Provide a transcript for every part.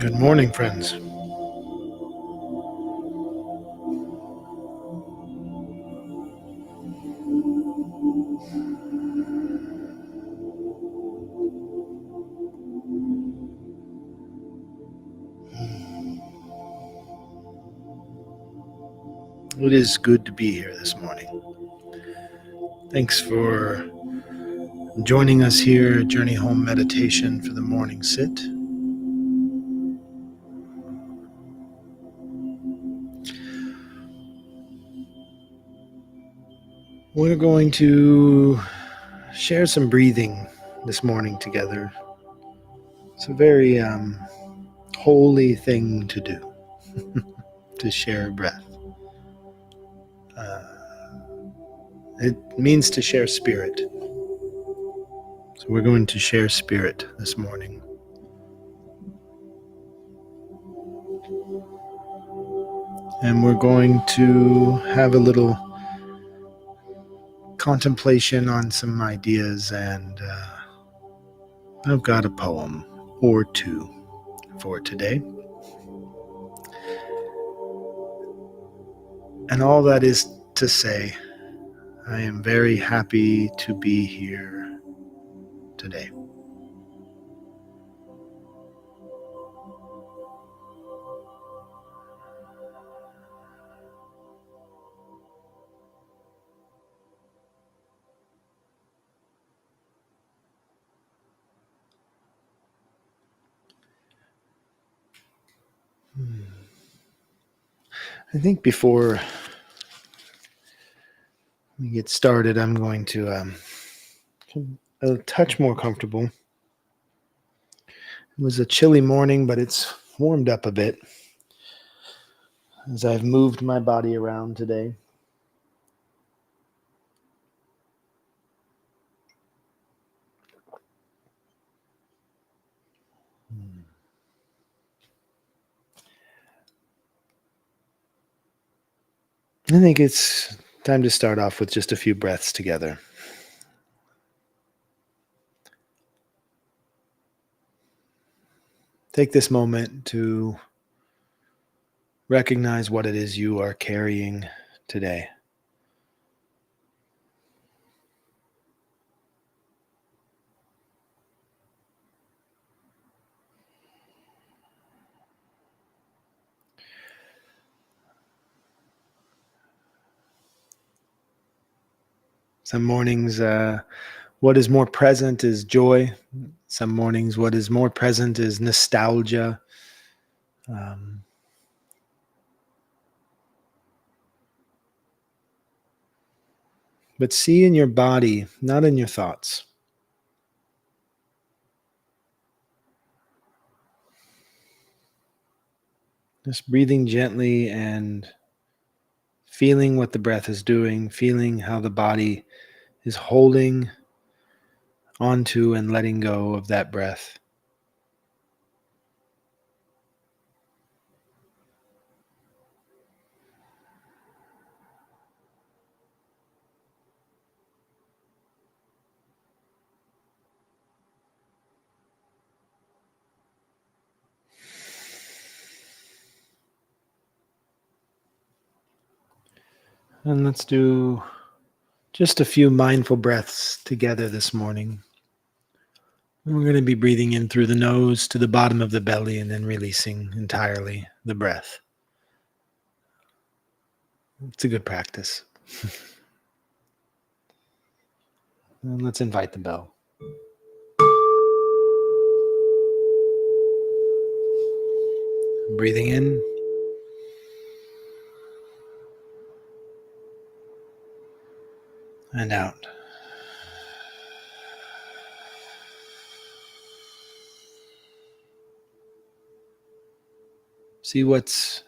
Good morning, friends. It is good to be here this morning. Thanks for joining us here at Journey Home Meditation for the morning sit. We're going to share some breathing this morning together. It's a very holy thing to do, to share breath. It means to share spirit. So we're going to share spirit this morning. And we're going to have a little contemplation on some ideas, and I've got a poem or two for today. And all that is to say, I am very happy to be here today. I think before we get started, I'm going to a touch more comfortable. It was a chilly morning, but it's warmed up a bit as I've moved my body around today. I think it's time to start off with just a few breaths together. Take this moment to recognize what it is you are carrying today. Some mornings, what is more present is joy. Some mornings, what is more present is nostalgia. But see in your body, not in your thoughts. Just breathing gently and feeling what the breath is doing, feeling how the body is holding onto and letting go of that breath. And let's do just a few mindful breaths together this morning. And we're going to be breathing in through the nose to the bottom of the belly and then releasing entirely the breath. It's a good practice. And let's invite the bell. Breathing in. And out. See what's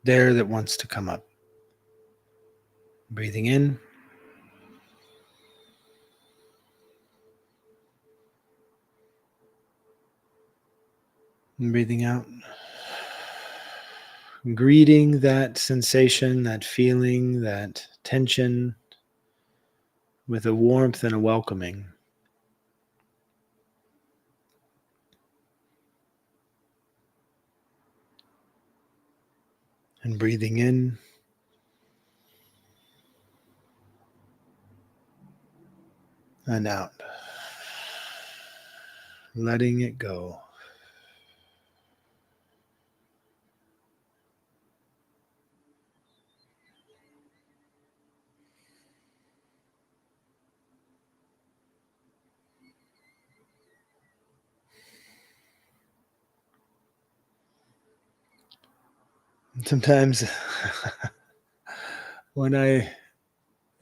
there that wants to come up. Breathing in. And breathing out. Greeting that sensation, that feeling, that tension with a warmth and a welcoming. And breathing in. And out. Letting it go. Sometimes when I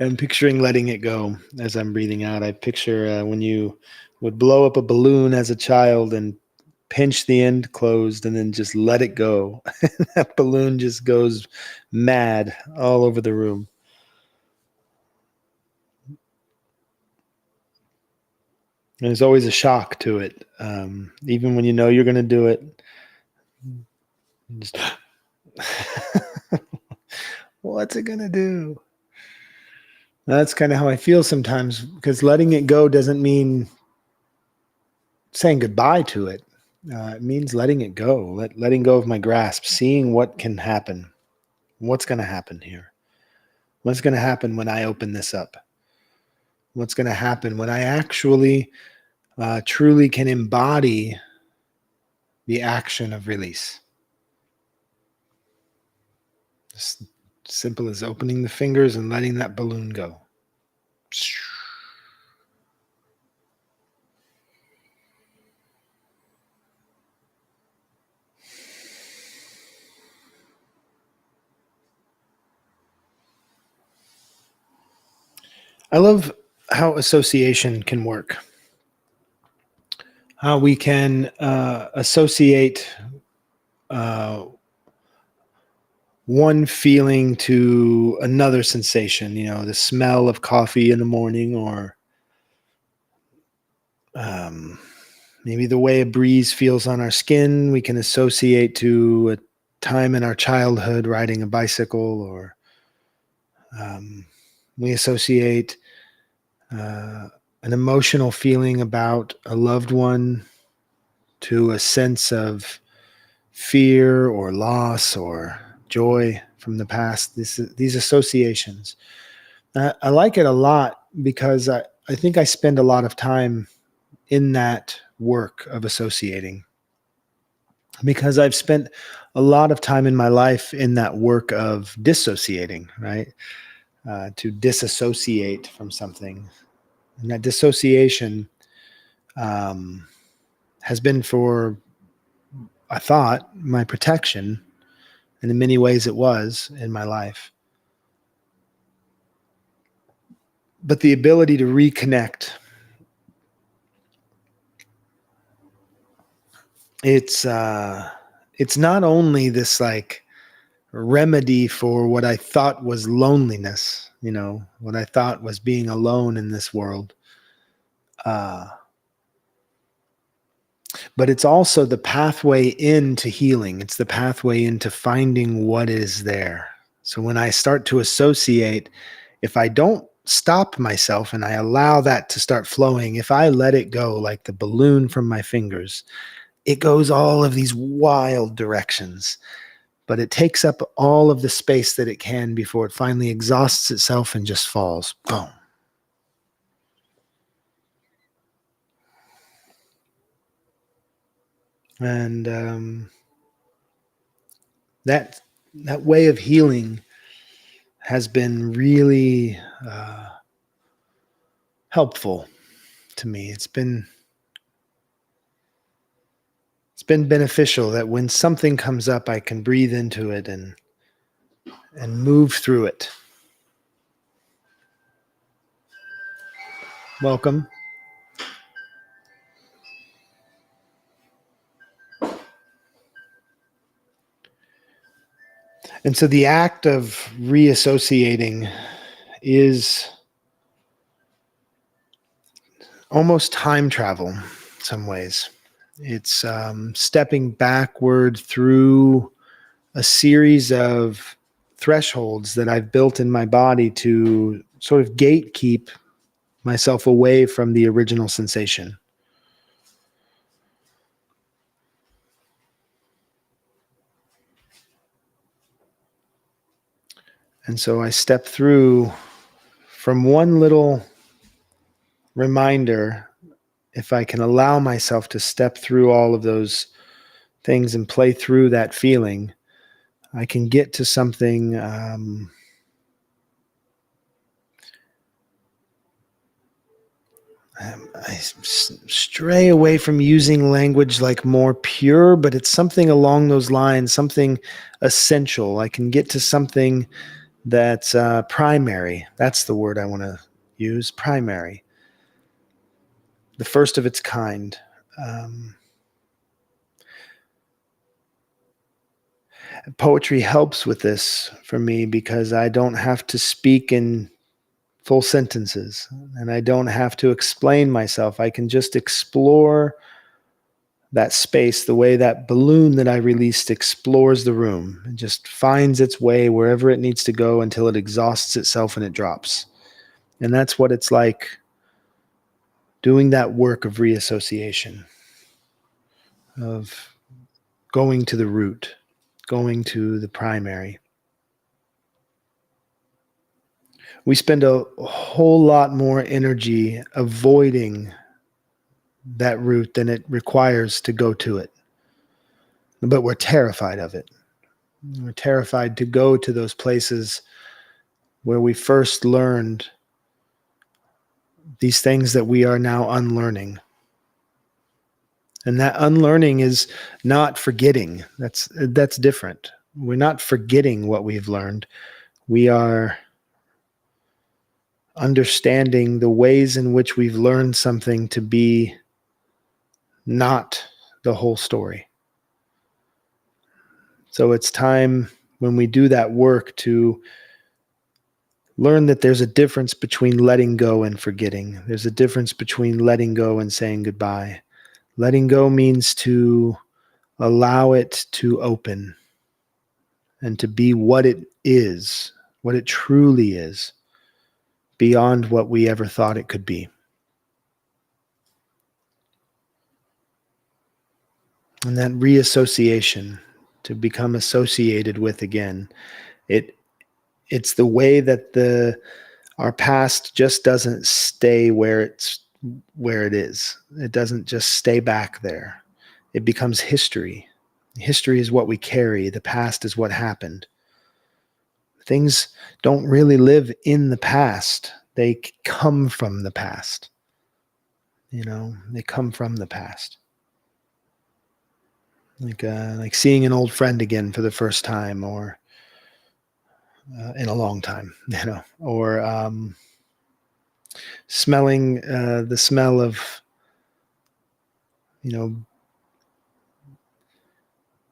am picturing letting it go as I'm breathing out, I picture when you would blow up a balloon as a child and pinch the end closed and then just let it go. That balloon just goes mad all over the room. And there's always a shock to it. Even when you know you're going to do it, just what's it going to do? That's kind of how I feel sometimes, because letting it go doesn't mean saying goodbye to it. It means letting it go, letting go of my grasp, seeing what can happen. What's going to happen here? What's going to happen when I open this up? What's going to happen when I actually truly can embody the action of release? Just simple as opening the fingers and letting that balloon go. I love how association can work. How we can associate one feeling to another sensation, the smell of coffee in the morning, or maybe the way a breeze feels on our skin. We can associate to a time in our childhood riding a bicycle, or we associate an emotional feeling about a loved one to a sense of fear or loss or joy from the past. These associations. I like it a lot because I think I spend a lot of time in that work of associating, because I've spent a lot of time in my life in that work of dissociating, right? To disassociate from something. And that dissociation has been for, I thought, my protection. And in many ways it was in my life. But the ability to reconnect, it's not only this like remedy for what I thought was loneliness, what I thought was being alone in this world. But it's also the pathway into healing. It's the pathway into finding what is there. So when I start to associate, if I don't stop myself and I allow that to start flowing, if I let it go like the balloon from my fingers, it goes all of these wild directions. But it takes up all of the space that it can before it finally exhausts itself and just falls. Boom. And that way of healing has been really helpful to me. It's been beneficial that when something comes up, I can breathe into it and move through it. Welcome. And so the act of reassociating is almost time travel in some ways. It's stepping backward through a series of thresholds that I've built in my body to sort of gatekeep myself away from the original sensation. And so I step through from one little reminder, if I can allow myself to step through all of those things and play through that feeling, I can get to something I stray away from using language like more pure, but it's something along those lines, something essential. I can get to something that's primary. That's the word I want to use, primary. The first of its kind. Poetry helps with this for me because I don't have to speak in full sentences and I don't have to explain myself. I can just explore that space the way that balloon that I released explores the room. It just finds its way wherever it needs to go until it exhausts itself and it drops. And that's what it's like doing that work of reassociation, of going to the root, going to the primary. We spend a whole lot more energy avoiding that route than it requires to go to it. But we're terrified of it. We're terrified to go to those places where we first learned these things that we are now unlearning. And that unlearning is not forgetting. That's different. We're not forgetting what we've learned. We are understanding the ways in which we've learned something to be not the whole story. So it's time when we do that work to learn that there's a difference between letting go and forgetting. There's a difference between letting go and saying goodbye. Letting go means to allow it to open and to be what it is, what it truly is, beyond what we ever thought it could be. And that reassociation, to become associated with again, it's the way that our past just doesn't stay where it is. It doesn't just stay back there. It becomes history. History is what we carry. The past is what happened. Things don't really live in the past. They come from the past. They come from the past. Like seeing an old friend again for the first time, or in a long time, or smelling the smell of,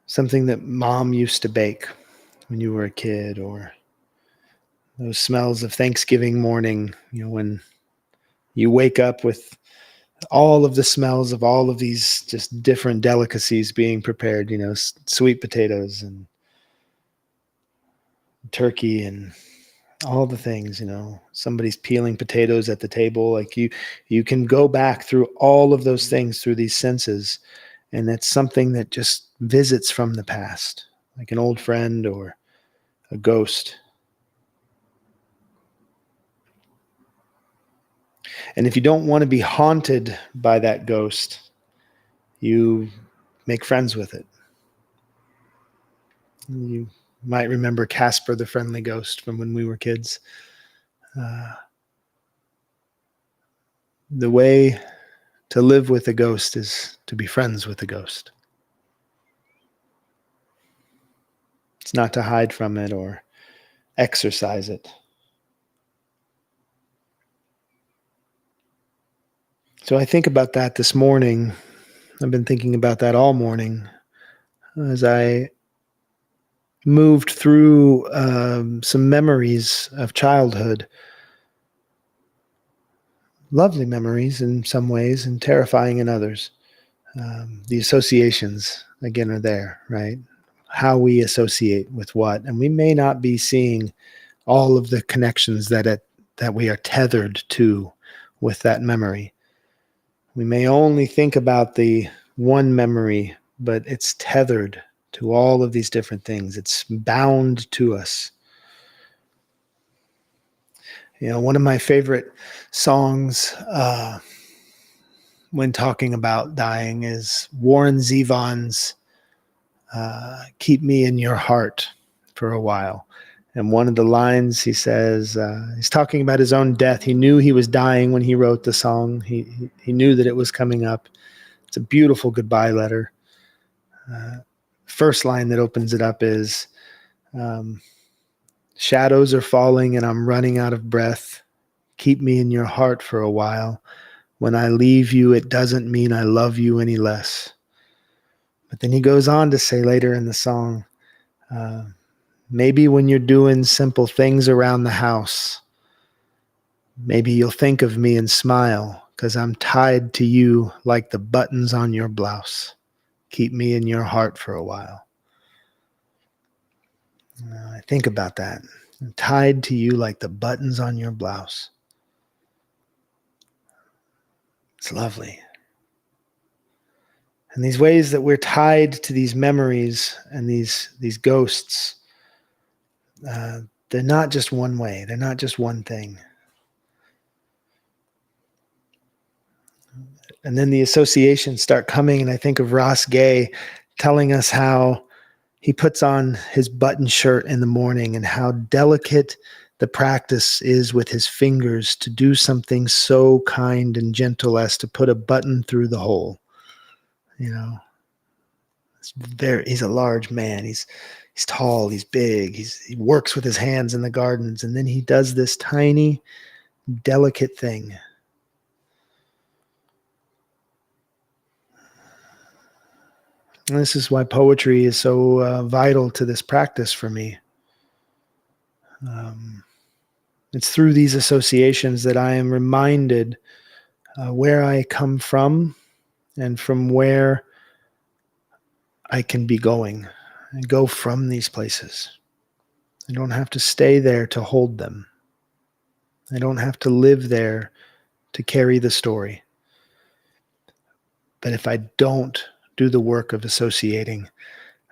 something that mom used to bake when you were a kid, or those smells of Thanksgiving morning, when you wake up with all of the smells of all of these just different delicacies being prepared, sweet potatoes and turkey and all the things, somebody's peeling potatoes at the table. Like you can go back through all of those things through these senses. And that's something that just visits from the past, like an old friend or a ghost. And if you don't want to be haunted by that ghost, you make friends with it. You might remember Casper the Friendly Ghost from when we were kids. The way to live with a ghost is to be friends with a ghost. It's not to hide from it or exercise it. So I think about that this morning. I've been thinking about that all morning as I moved through some memories of childhood. Lovely memories in some ways and terrifying in others. The associations, again, are there, right? How we associate with what. And we may not be seeing all of the connections that we are tethered to with that memory. We may only think about the one memory, but it's tethered to all of these different things. It's bound to us. One of my favorite songs when talking about dying is Warren Zevon's Keep Me in Your Heart for a While. And one of the lines he says, he's talking about his own death. He knew he was dying when he wrote the song. He knew that it was coming up. It's a beautiful goodbye letter. First line that opens it up is, shadows are falling and I'm running out of breath. Keep me in your heart for a while. When I leave you, it doesn't mean I love you any less. But then he goes on to say later in the song, maybe when you're doing simple things around the house, maybe you'll think of me and smile, 'cause I'm tied to you like the buttons on your blouse. Keep me in your heart for a while. I think about that. I'm tied to you like the buttons on your blouse. It's lovely. And these ways that we're tied to these memories and these ghosts, they're not just one way. They're not just one thing. And then the associations start coming, and I think of Ross Gay telling us how he puts on his button shirt in the morning and how delicate the practice is with his fingers to do something so kind and gentle as to put a button through the hole. He's a large man. He's tall, he's big, he works with his hands in the gardens, and then he does this tiny, delicate thing. And this is why poetry is so vital to this practice for me. It's through these associations that I am reminded where I come from and from where I can be going. I go from these places. I don't have to stay there to hold them. I don't have to live there to carry the story. But if I don't do the work of associating,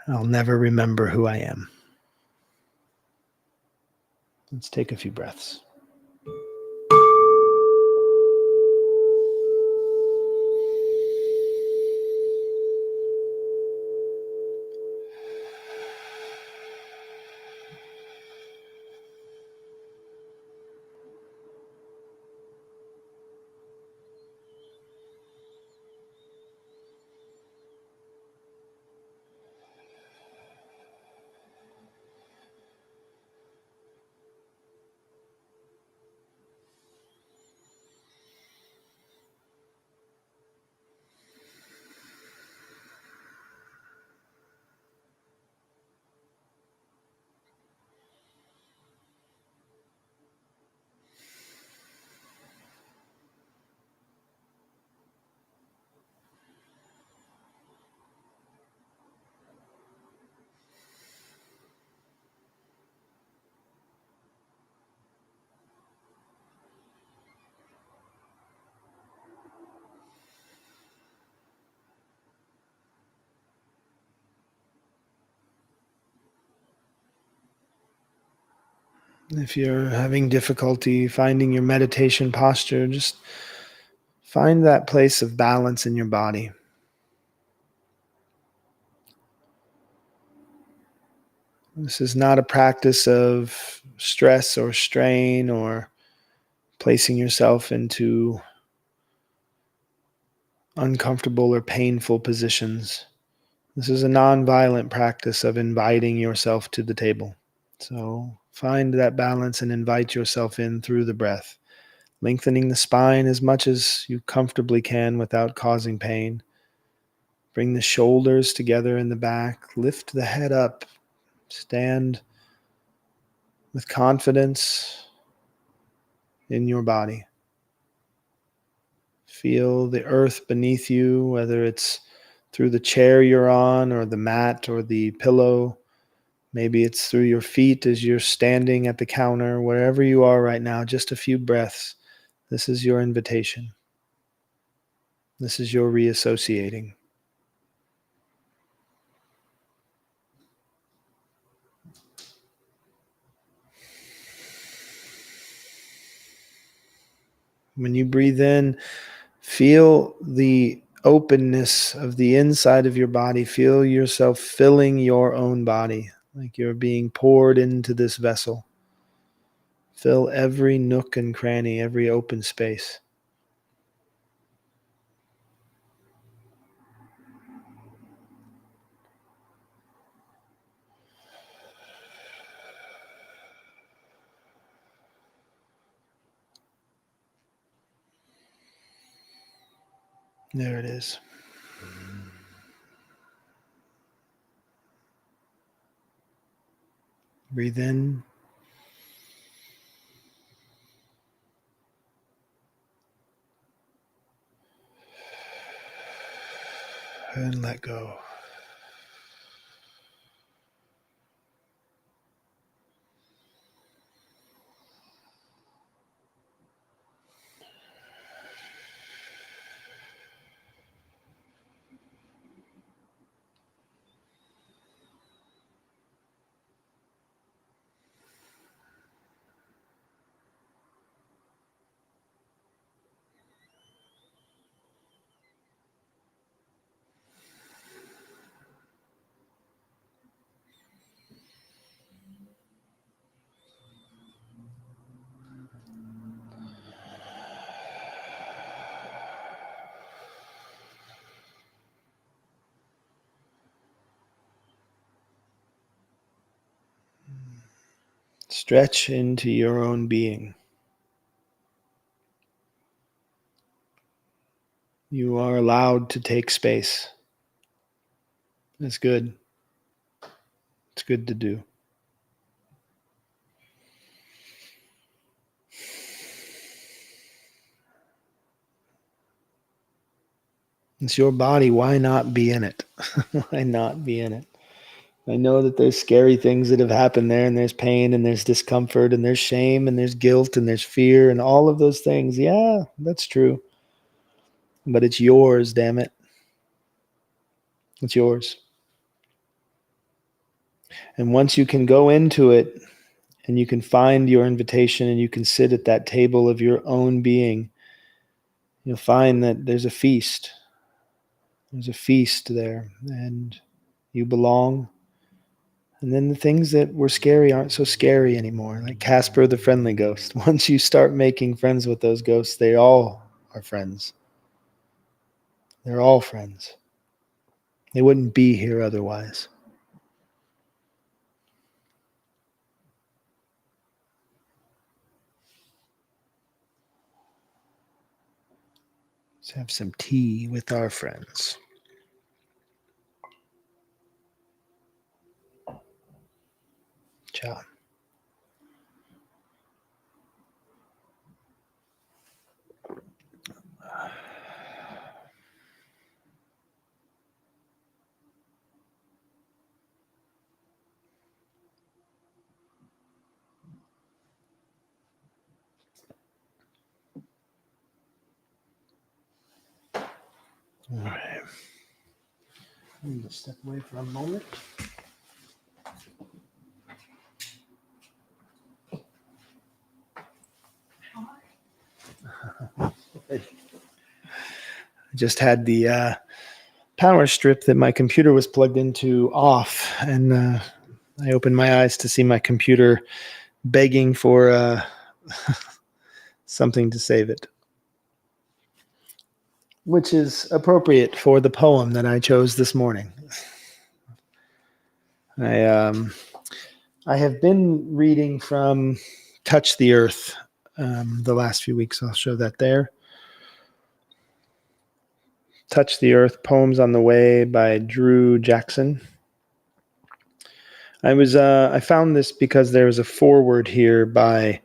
I'll never remember who I am. Let's take a few breaths. If you're having difficulty finding your meditation posture, just find that place of balance in your body. This is not a practice of stress or strain or placing yourself into uncomfortable or painful positions. This is a non-violent practice of inviting yourself to the table. So find that balance and invite yourself in through the breath, lengthening the spine as much as you comfortably can without causing pain. Bring the shoulders together in the back, lift the head up, stand with confidence in your body. Feel the earth beneath you, whether it's through the chair you're on or the mat or the pillow. Maybe it's through your feet as you're standing at the counter. Wherever you are right now, just a few breaths. This is your invitation. This is your reassociating. When you breathe in, feel the openness of the inside of your body. Feel yourself filling your own body, like you're being poured into this vessel. Fill every nook and cranny, every open space. There it is. Breathe in. And let go. Stretch into your own being. You are allowed to take space. It's good. It's good to do. It's your body. Why not be in it? Why not be in it? I know that there's scary things that have happened there, and there's pain, and there's discomfort, and there's shame, and there's guilt, and there's fear, and all of those things. Yeah, that's true. But it's yours, damn it. It's yours. And once you can go into it, and you can find your invitation, and you can sit at that table of your own being, you'll find that there's a feast. There's a feast there, and you belong. And then the things that were scary aren't so scary anymore, like Casper the Friendly Ghost. Once you start making friends with those ghosts, they all are friends. They're all friends. They wouldn't be here otherwise. Let's have some tea with our friends. Ciao. All right. I'm going to step away for a moment. I just had the power strip that my computer was plugged into off, and I opened my eyes to see my computer begging for something to save it, which is appropriate for the poem that I chose this morning. I have been reading from Touch the Earth the last few weeks. I'll show that there. Touch the Earth, Poems on the Way by Drew Jackson. I found this because there was a foreword here by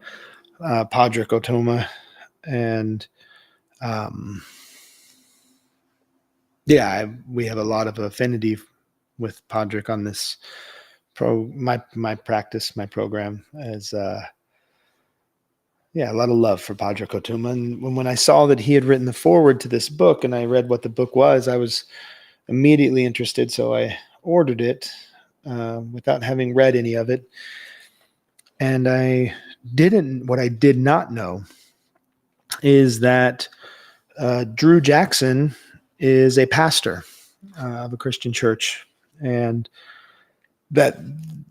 Padraig Otoma, and we have a lot of affinity with Padraig on this my practice, my program, as a lot of love for Padraig Otoma. And when I saw that he had written the foreword to this book, and I read what the book was, I was immediately interested. So I ordered it without having read any of it. And what I did not know is that Drew Jackson is a pastor of a Christian church, and that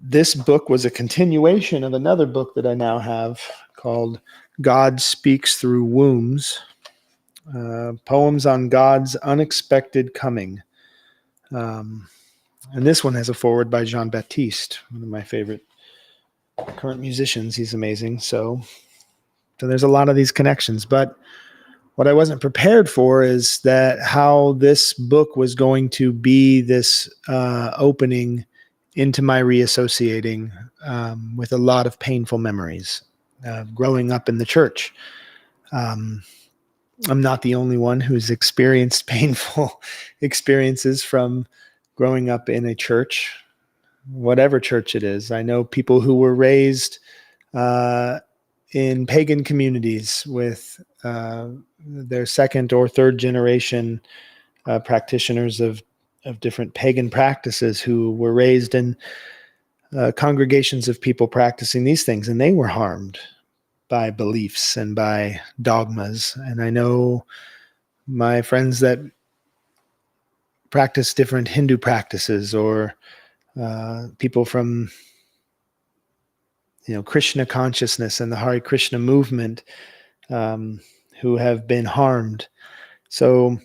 this book was a continuation of another book that I now have called God Speaks Through Wombs, Poems on God's Unexpected Coming. And this one has a foreword by Jean-Baptiste, one of my favorite current musicians. He's amazing. So there's a lot of these connections. But what I wasn't prepared for is that how this book was going to be this opening into my reassociating with a lot of painful memories growing up in the church. I'm not the only one who's experienced painful experiences from growing up in a church, whatever church it is. I know people who were raised in pagan communities with their second or third generation practitioners of different pagan practices who were raised in congregations of people practicing these things, and they were harmed by beliefs and by dogmas. And I know my friends that practice different Hindu practices, or people from Krishna consciousness and the Hare Krishna movement who have been harmed. So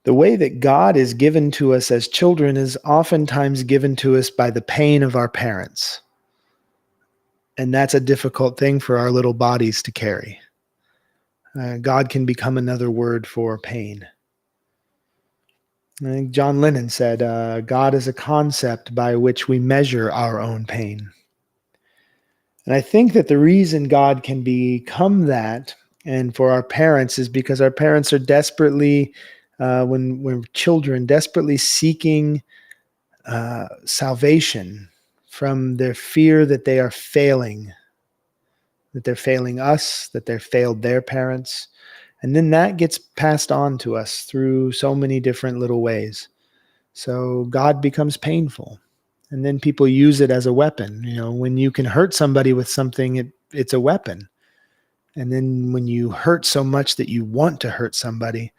the way that God is given to us as children is oftentimes given to us by the pain of our parents. And that's a difficult thing for our little bodies to carry. God can become another word for pain. I think John Lennon said, God is a concept by which we measure our own pain. And I think that the reason God can become that, and for our parents, is because our parents are desperately, when we're children, desperately seeking salvation from their fear that they are failing, that they're failing us, that they've failed their parents. And then that gets passed on to us through so many different little ways. So God becomes painful. And then people use it as a weapon. When you can hurt somebody with something, it's a weapon. And then when you hurt so much that you want to hurt somebody,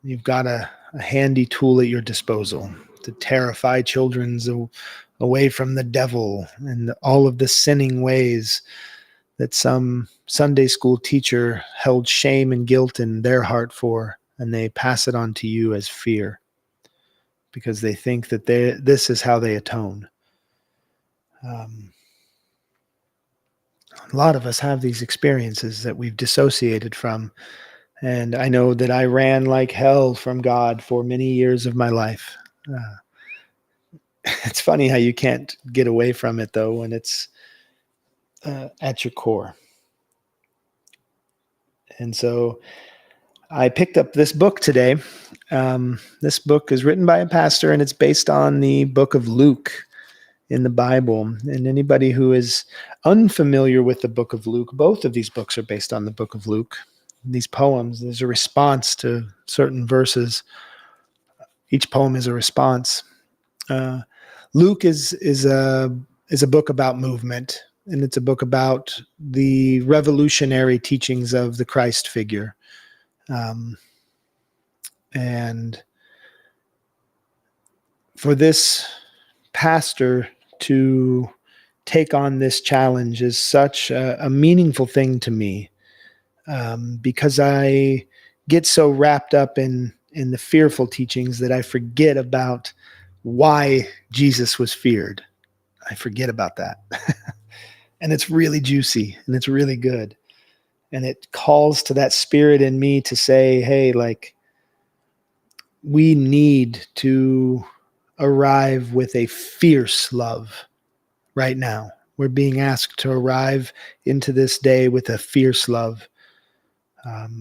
you've got a handy tool at your disposal to terrify children away from the devil and all of the sinning ways that some Sunday school teacher held shame and guilt in their heart for, and they pass it on to you as fear because they think that this is how they atone. A lot of us have these experiences that we've dissociated from, and I know that I ran like hell from God for many years of my life. It's funny how you can't get away from it, though, when it's at your core. And so I picked up this book today. This book is written by a pastor, and it's based on the book of Luke in the Bible. And anybody who is unfamiliar with the book of Luke, both of these books are based on the book of Luke. These poems, there's a response to certain verses. Each poem is a response. Luke is a book about movement, and it's a book about the revolutionary teachings of the Christ figure. And for this pastor to take on this challenge is such a meaningful thing to me, because I get so wrapped up in the fearful teachings that I forget about why Jesus was feared. I forget about that. And it's really juicy and it's really good. And it calls to that spirit in me to say, hey, we need to arrive with a fierce love right now. We're being asked to arrive into this day with a fierce love.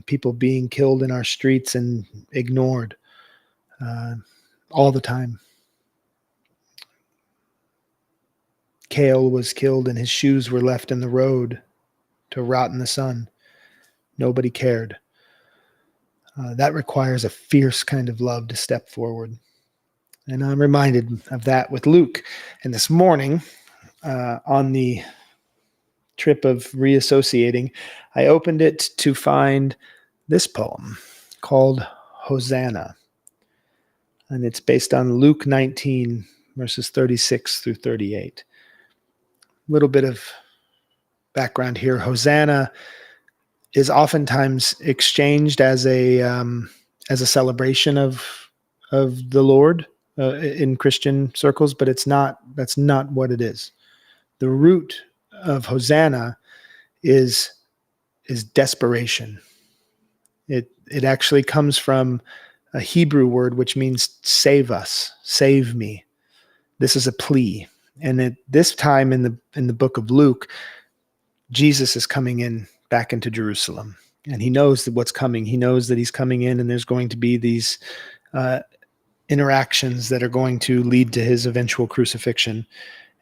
People being killed in our streets and ignored all the time. Cale was killed and his shoes were left in the road to rot in the sun. Nobody cared. That requires a fierce kind of love to step forward. And I'm reminded of that with Luke. And this morning, on the trip of reassociating, I opened it to find this poem called Hosanna. And it's based on Luke 19, verses 36 through 38. A little bit of background here. Hosanna is oftentimes exchanged as a celebration of the Lord in Christian circles, but it's not. That's not what it is. The root of Hosanna is desperation. It actually comes from a Hebrew word which means save us, save me. This is a plea. And at this time in the book of Luke, Jesus is coming in back into Jerusalem, and he knows that what's coming. He knows that he's coming in, and there's going to be these interactions that are going to lead to his eventual crucifixion.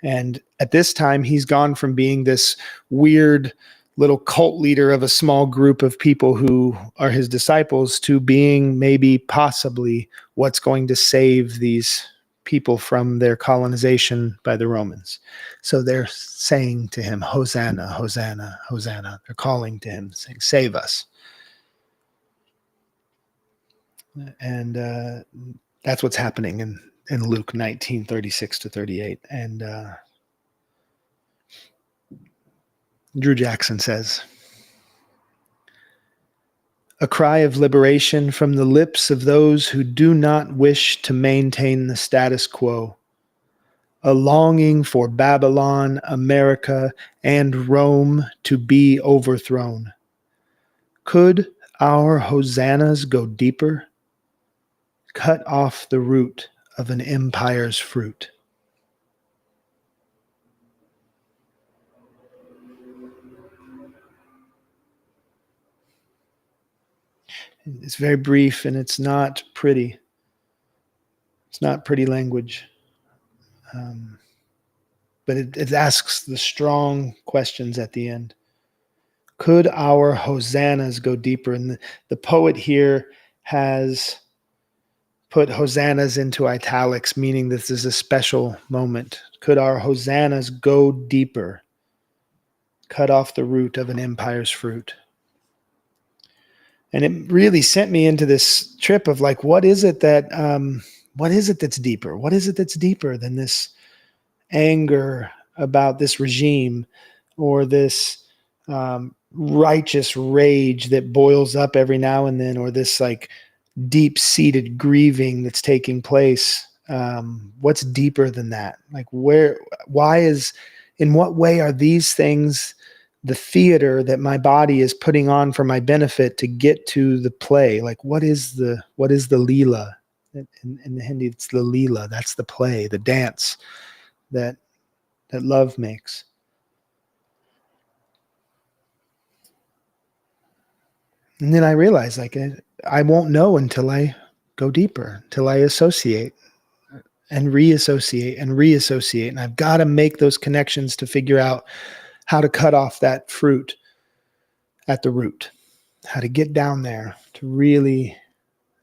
And at this time, he's gone from being this weird little cult leader of a small group of people who are his disciples to being maybe possibly what's going to save these people from their colonization by the Romans. So they're saying to him, Hosanna, Hosanna, Hosanna. They're calling to him, saying, save us. And that's what's happening in Luke 19, 36 to 38. And Drew Jackson says, a cry of liberation from the lips of those who do not wish to maintain the status quo. A longing for Babylon, America, and Rome to be overthrown. Could our hosannas go deeper? Cut off the root of an empire's fruit. It's very brief and it's not pretty. It's not pretty language. But it asks the strong questions at the end. Could our hosannas go deeper? And the poet here has put hosannas into italics, meaning this is a special moment. Could our hosannas go deeper? Cut off the root of an empire's fruit. And it really sent me into this trip of like, what is it that's deeper? What is it that's deeper than this anger about this regime or this righteous rage that boils up every now and then, or this like deep-seated grieving that's taking place? What's deeper than that? Like in what way are these things the theater that my body is putting on for my benefit to get to the play? Like what is the Leela? In the Hindi, it's the Leela. That's the play, the dance that love makes. And then I realized, like, I won't know until I go deeper, until I associate and reassociate and reassociate. And I've got to make those connections to figure out how to cut off that fruit at the root, how to get down there to really,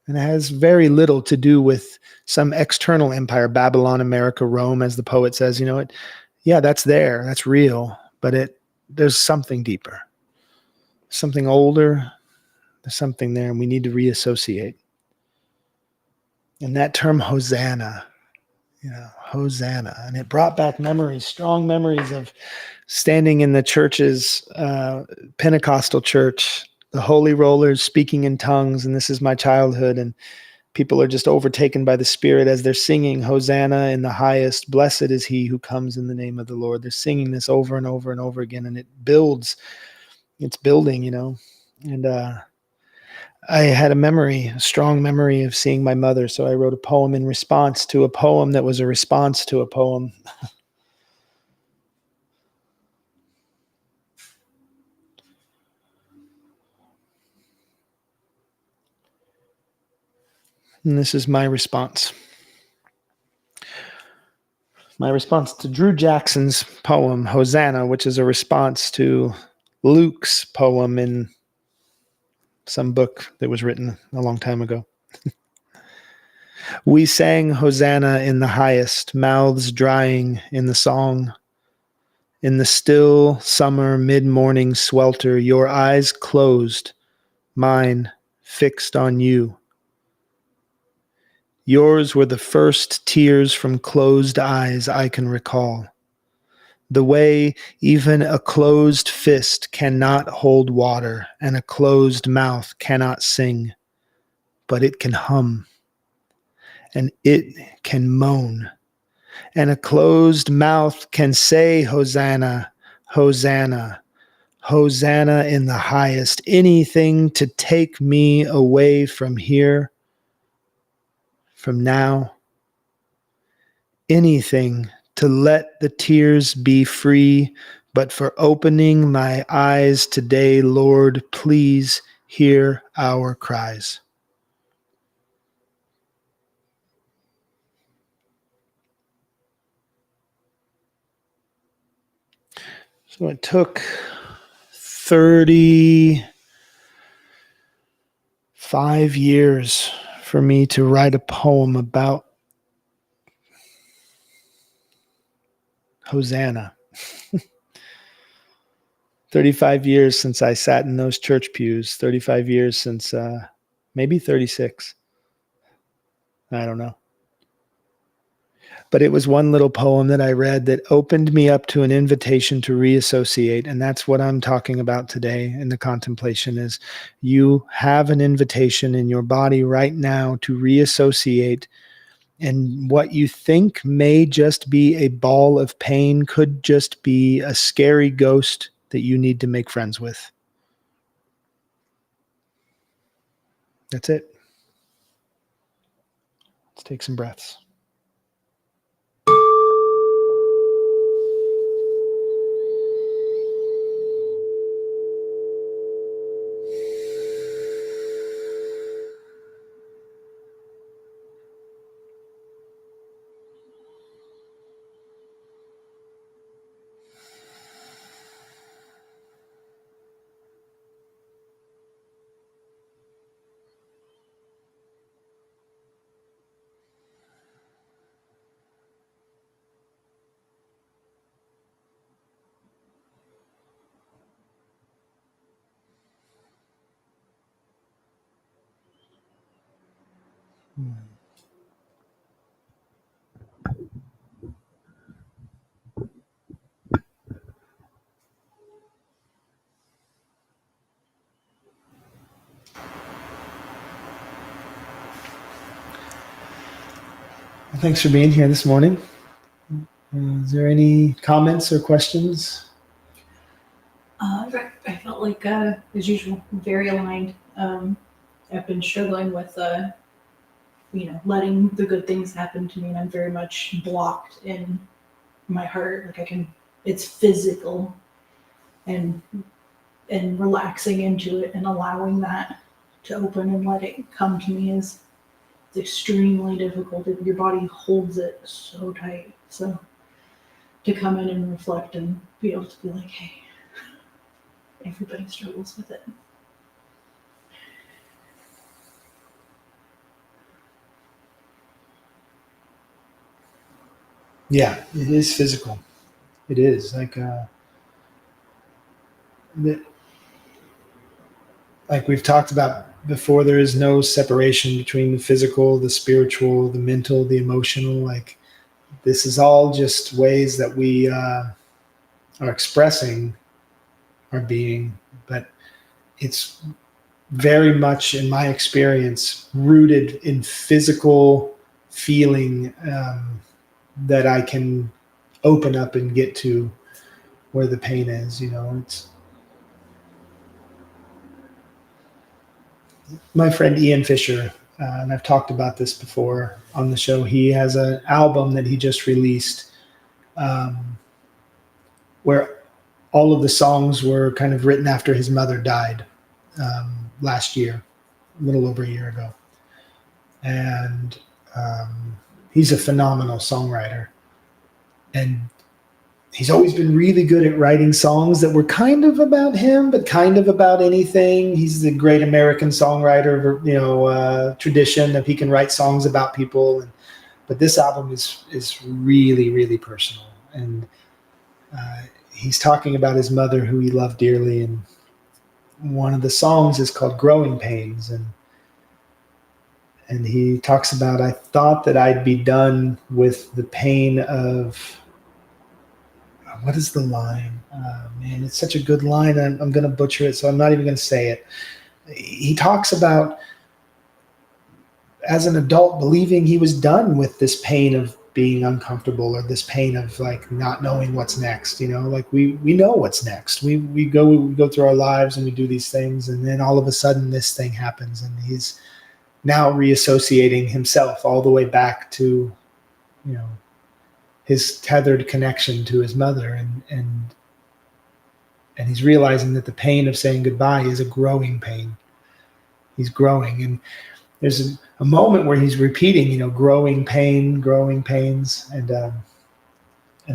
and it has very little to do with some external empire, Babylon, America, Rome, as the poet says. Yeah, that's there, that's real, but there's something deeper, something older. There's something there, and we need to reassociate. And that term Hosanna, Hosanna, and it brought back memories, strong memories of standing in the church's Pentecostal church, the holy rollers speaking in tongues, and this is my childhood, and people are just overtaken by the Spirit as they're singing Hosanna in the highest, blessed is he who comes in the name of the Lord. They're singing this over and over and over again, and it builds. It's building, and I had a strong memory of seeing my mother, so I wrote a poem in response to a poem that was a response to a poem. And this is my response. My response to Drew Jackson's poem, Hosanna, which is a response to Luke's poem in some book that was written a long time ago. We sang Hosanna in the highest, mouths drying in the song, In the still summer mid-morning swelter, your eyes closed, mine fixed on you. Yours were the first tears from closed eyes I can recall. The way even a closed fist cannot hold water and a closed mouth cannot sing, but it can hum and it can moan, and a closed mouth can say, Hosanna, Hosanna, Hosanna in the highest, anything to take me away from here, from now, anything to let the tears be free, but for opening my eyes today, Lord, please hear our cries. So it took 35 years for me to write a poem about Hosanna. 35 years since I sat in those church pews, 35 years since maybe 36. I don't know. But it was one little poem that I read that opened me up to an invitation to reassociate. And that's what I'm talking about today in the contemplation is you have an invitation in your body right now to reassociate. And what you think may just be a ball of pain could just be a scary ghost that you need to make friends with. That's it. Let's take some breaths. Well, thanks for being here this morning. Is there any comments or questions? I felt like, as usual, very aligned. I've been struggling with, letting the good things happen to me, and I'm very much blocked in my heart. Like it's physical, and relaxing into it and allowing that to open and let it come to me is extremely difficult. Your body holds it so tight. So to come in and reflect and be able to be like, hey, everybody struggles with it. Yeah, it is physical. It is like we've talked about before, there is no separation between the physical, the spiritual, the mental, the emotional. Like this is all just ways that we are expressing our being, but it's very much, in my experience, rooted in physical feeling that I can open up and get to where the pain is. It's my friend Ian Fisher, and I've talked about this before on the show. He has an album that he just released where all of the songs were kind of written after his mother died last year, a little over a year ago. And he's a phenomenal songwriter. And he's always been really good at writing songs that were kind of about him, but kind of about anything. He's the great American songwriter, tradition of he can write songs about people. But this album is really, really personal. And he's talking about his mother who he loved dearly, and one of the songs is called Growing Pains, and he talks about, I thought that I'd be done with the pain of, what is the line? Man, it's such a good line. I'm going to butcher it, so I'm not even going to say it. He talks about, as an adult, believing he was done with this pain of being uncomfortable, or this pain of like not knowing what's next. Like we know what's next. We go through our lives and we do these things, and then all of a sudden this thing happens, and he's now reassociating himself all the way back to, his tethered connection to his mother, and he's realizing that the pain of saying goodbye is a growing pain. He's growing, and there's a moment where he's repeating, growing pain, growing pains, and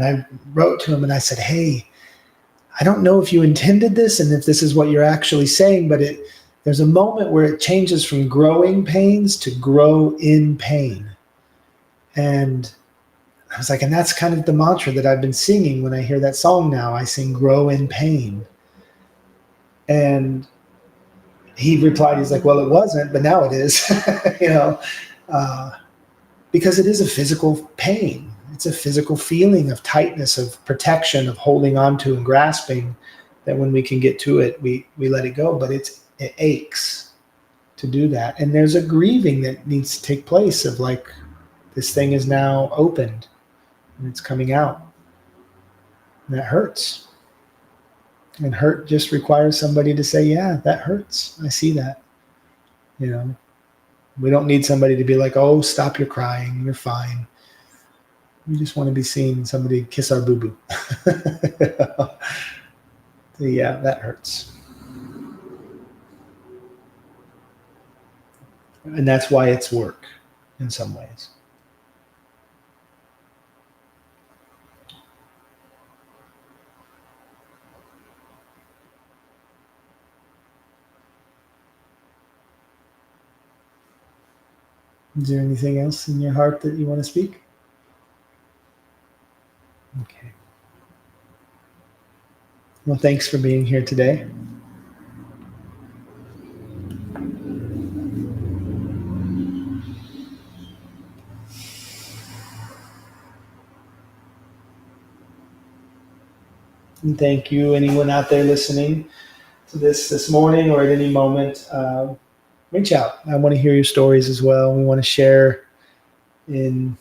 I wrote to him and I said, hey, I don't know if you intended this and if this is what you're actually saying, but there's a moment where it changes from growing pains to grow in pain. And I was like, and that's kind of the mantra that I've been singing when I hear that song now. I sing grow in pain. And he replied, he's like, well, it wasn't, but now it is, because it is a physical pain. It's a physical feeling of tightness, of protection, of holding on to and grasping, that when we can get to it, we let it go. But it aches to do that. And there's a grieving that needs to take place of like, this thing is now opened and it's coming out. And that hurts. And hurt just requires somebody to say, yeah, that hurts. I see that. We don't need somebody to be like, oh, stop your crying. You're fine. We just want to be seen. Somebody kiss our boo-boo. So yeah, that hurts. And that's why it's work in some ways. Is there anything else in your heart that you want to speak? Okay. Well, thanks for being here today. And thank you, anyone out there listening to this morning or at any moment. Reach out. I want to hear your stories as well. We want to share in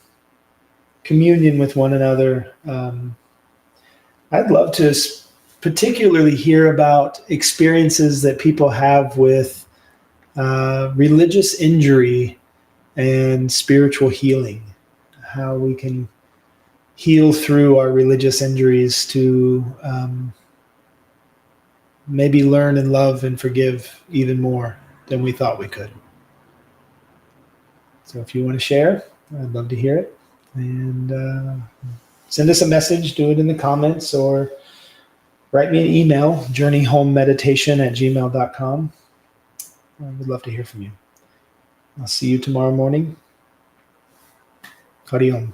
communion with one another. I'd love to particularly hear about experiences that people have with religious injury and spiritual healing, how we can heal through our religious injuries to maybe learn and love and forgive even more than we thought we could. So if you want to share, I'd love to hear it. And send us a message, do it in the comments, or write me an email, journeyhomemeditation@gmail.com. I would love to hear from you. I'll see you tomorrow morning. Hari Om.